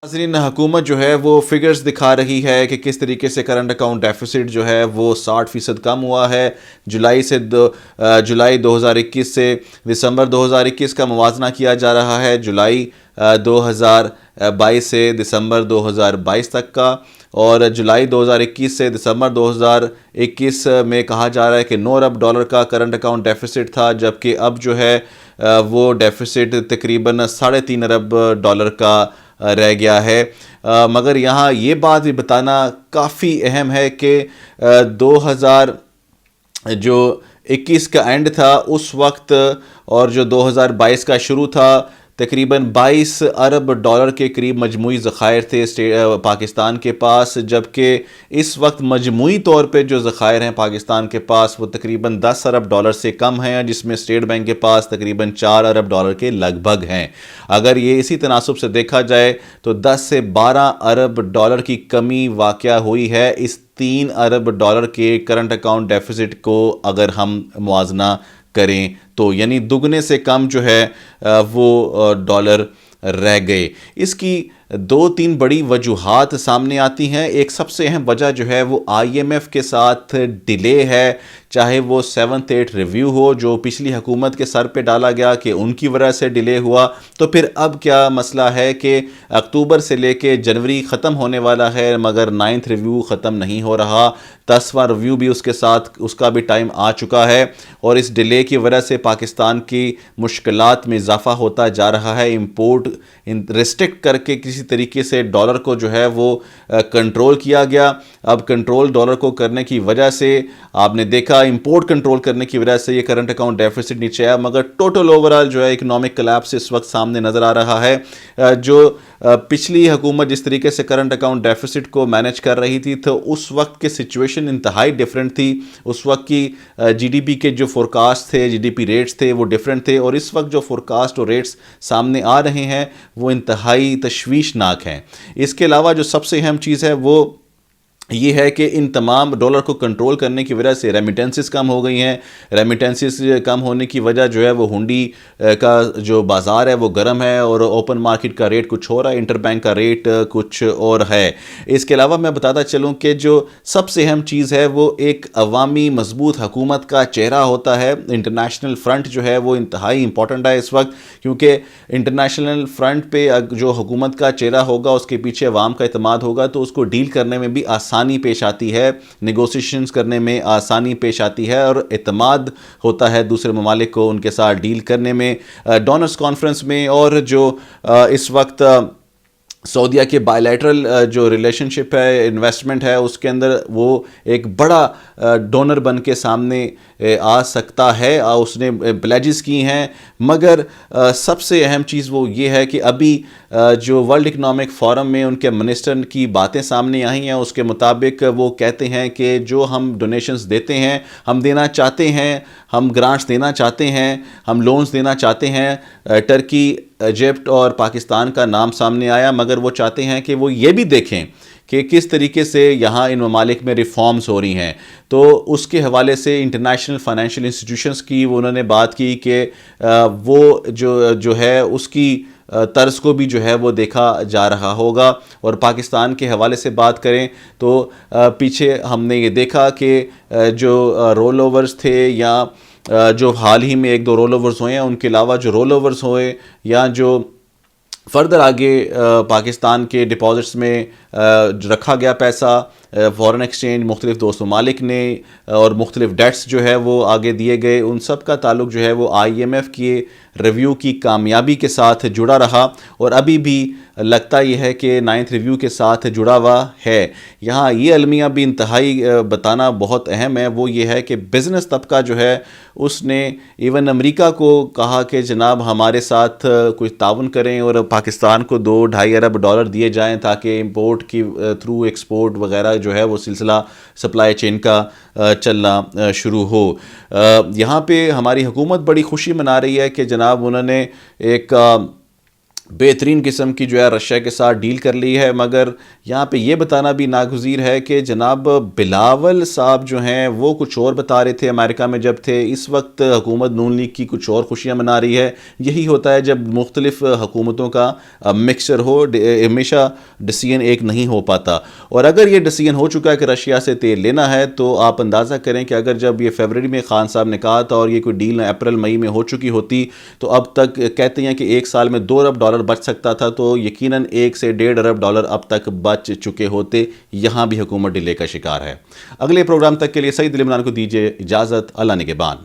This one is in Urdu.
ناظرین، حکومت جو ہے وہ فگرز دکھا رہی ہے کہ کس طریقے سے کرنٹ اکاؤنٹ ڈیفیسٹ جو ہے وہ 60% کم ہوا ہے جولائی 2021 سے دسمبر 2021 کا موازنہ کیا جا رہا ہے، جولائی 2022 سے دسمبر 2022 تک کا، اور جولائی 2021 سے دسمبر 2021 میں کہا جا رہا ہے کہ 9 ارب ڈالر کا کرنٹ اکاؤنٹ ڈیفیسٹ تھا، جبکہ اب جو ہے وہ ڈیفیسٹ تقریباً 3.5 ارب ڈالر کا رہ گیا ہے۔ مگر یہاں یہ بات بھی بتانا کافی اہم ہے کہ 2021 کا اینڈ تھا اس وقت اور جو 2022 کا شروع تھا، تقریباً 22 ارب ڈالر کے قریب مجموعی ذخائر تھے پاکستان کے پاس، جبکہ اس وقت مجموعی طور پہ جو ذخائر ہیں پاکستان کے پاس وہ تقریباً 10 ارب ڈالر سے کم ہیں، جس میں اسٹیٹ بینک کے پاس تقریباً 4 ارب ڈالر کے لگ بھگ ہیں۔ اگر یہ اسی تناسب سے دیکھا جائے تو 10 سے 12 ارب ڈالر کی کمی واقع ہوئی ہے اس 3 ارب ڈالر کے کرنٹ اکاؤنٹ ڈیفیسٹ کو اگر ہم موازنہ کریں تو، یعنی دگنے سے کم جو ہے وہ ڈالر رہ گئے۔ اس کی 2-3 بڑی وجوہات سامنے آتی ہیں۔ ایک سب سے اہم وجہ جو ہے وہ آئی ایم ایف کے ساتھ ڈیلے ہے، چاہے وہ 7th 8th ریویو ہو جو پچھلی حکومت کے سر پہ ڈالا گیا کہ ان کی وجہ سے ڈیلے ہوا، تو پھر اب کیا مسئلہ ہے کہ اکتوبر سے لے کے جنوری ختم ہونے والا ہے مگر 9th ریویو ختم نہیں ہو رہا، 10واں ریویو بھی اس کے ساتھ اس کا بھی ٹائم آ چکا ہے، اور اس ڈیلے کی وجہ سے پاکستان کی مشکلات میں اضافہ ہوتا جا رہا ہے۔ امپورٹ ریسٹرکٹ کر کے کسی طریقے سے ڈالر کو جو ہے وہ کنٹرول کیا گیا۔ اب کنٹرول ڈالر کو کرنے کی وجہ سے آپ نے دیکھا امپورٹ کنٹرول کرنے کی وجہ سے یہ کرنٹ اکاؤنٹ ڈیفیسٹ نیچے آیا، مگر ٹوٹل اوورال جو ہے اکنامک کلیپس اس وقت سامنے نظر آ رہا ہے۔ جو پچھلی حکومت جس طریقے سے کرنٹ اکاؤنٹ ڈیفیسٹ کو مینیج کر رہی تھی تو اس وقت کے سچویشن انتہائی ڈیفرنٹ تھی، اس وقت کی جی ڈی پی کے جو فورکاسٹ تھے، جی ڈی پی ریٹس تھے وہ ڈیفرنٹ تھے، اور اس وقت جو فورکاسٹ اور ریٹس سامنے آ رہے ہیں وہ انتہائی تشویشناک ہیں۔ اس کے علاوہ جو سب سے اہم چیز ہے وہ یہ ہے کہ ان تمام ڈالر کو کنٹرول کرنے کی وجہ سے ریمیٹنسز کم ہو گئی ہیں۔ ریمیٹنسز کم ہونے کی وجہ جو ہے وہ ہنڈی کا جو بازار ہے وہ گرم ہے، اور اوپن مارکیٹ کا ریٹ کچھ ہو رہا ہے، انٹر بینک کا ریٹ کچھ اور ہے۔ اس کے علاوہ میں بتاتا چلوں کہ جو سب سے اہم چیز ہے وہ ایک عوامی مضبوط حکومت کا چہرہ ہوتا ہے۔ انٹرنیشنل فرنٹ جو ہے وہ انتہائی امپورٹنٹ ہے اس وقت، کیونکہ انٹرنیشنل فرنٹ پہ جو حکومت کا چہرہ ہوگا اس کے پیچھے عوام کا اعتماد ہوگا تو اس کو ڈیل کرنے میں بھی آسانی پیش آتی ہے، نیگوسیشنز کرنے میں آسانی پیش آتی ہے، اور اعتماد ہوتا ہے دوسرے ممالک کو ان کے ساتھ ڈیل کرنے میں۔ ڈونرز کانفرنس میں اور جو اس وقت سعودیہ کے بائیلیٹرل جو ریلیشن شپ ہے، انویسٹمنٹ ہے، اس کے اندر وہ ایک بڑا ڈونر بن کے سامنے آ سکتا ہے، اس نے پلیجز کی ہیں، مگر سب سے اہم چیز وہ یہ ہے کہ ابھی جو ورلڈ اکنامک فورم میں ان کے منسٹر کی باتیں سامنے آئی ہیں، اس کے مطابق وہ کہتے ہیں کہ جو ہم ڈونیشنز دیتے ہیں، ہم دینا چاہتے ہیں، ہم گرانٹس دینا چاہتے ہیں، ہم لونز دینا چاہتے ہیں۔ ٹرکی، ایجپٹ اور پاکستان کا نام سامنے آیا، مگر وہ چاہتے ہیں کہ وہ یہ بھی دیکھیں کہ کس طریقے سے یہاں ان ممالک میں ریفارمز ہو رہی ہیں۔ تو اس کے حوالے سے انٹرنیشنل فائنینشیل انسٹیٹیوشنز کی انہوں نے بات کی کہ وہ جو ہے اس کی طرز کو بھی جو ہے وہ دیکھا جا رہا ہوگا۔ اور پاکستان کے حوالے سے بات کریں تو پیچھے ہم نے یہ دیکھا کہ جو رول اوورز تھے یا جو حال ہی میں 1-2 رول اوورز ہوئے ہیں، ان کے علاوہ جو رول اوورز ہوئے یا جو فردر آگے پاکستان کے ڈپازٹس میں رکھا گیا پیسہ، فورن ایکسچینج مختلف دوست ممالک نے اور مختلف ڈیٹس جو ہے وہ آگے دیے گئے، ان سب کا تعلق جو ہے وہ آئی ایم ایف کے ریویو کی کامیابی کے ساتھ جڑا رہا، اور ابھی بھی لگتا یہ ہے کہ 9th ریویو کے ساتھ جڑا ہوا ہے۔ یہاں یہ المیہ بھی انتہائی بتانا بہت اہم ہے، وہ یہ ہے کہ بزنس طبقہ جو ہے اس نے ایون امریکہ کو کہا کہ جناب ہمارے ساتھ کچھ تعاون کریں اور پاکستان کو 2-2.5 ارب ڈالر دیے جائیں تاکہ امپورٹ کی تھرو ایکسپورٹ وغیرہ جو ہے وہ سلسلہ سپلائی چین کا چلنا شروع ہو۔ یہاں پہ ہماری حکومت بڑی خوشی منا رہی ہے کہ جناب انہوں نے ایک بہترین قسم کی جو ہے رشیا کے ساتھ ڈیل کر لی ہے، مگر یہاں پہ یہ بتانا بھی ناگزیر ہے کہ جناب بلاول صاحب جو ہیں وہ کچھ اور بتا رہے تھے امریکہ میں جب تھے، اس وقت حکومت نون لیگ کی کچھ اور خوشیاں منا رہی ہے۔ یہی ہوتا ہے جب مختلف حکومتوں کا مکسچر ہو، ہمیشہ ڈیسیژن ایک نہیں ہو پاتا، اور اگر یہ ڈیسیژن ہو چکا ہے کہ رشیا سے تیل لینا ہے تو آپ اندازہ کریں کہ اگر جب یہ فیبرری میں خان صاحب نے کہا تھا اور یہ کوئی ڈیل اپریل مئی میں ہو چکی ہوتی تو اب تک کہتے ہیں کہ ایک سال میں $2 ارب بچ سکتا تھا، تو یقیناً $1 سے $1.5 ارب اب تک بچ چکے ہوتے۔ یہاں بھی حکومت ڈیلے کا شکار ہے۔ اگلے پروگرام تک کے لیے سعید علی عمران کو دیجیے اجازت۔ اللہ نگہبان۔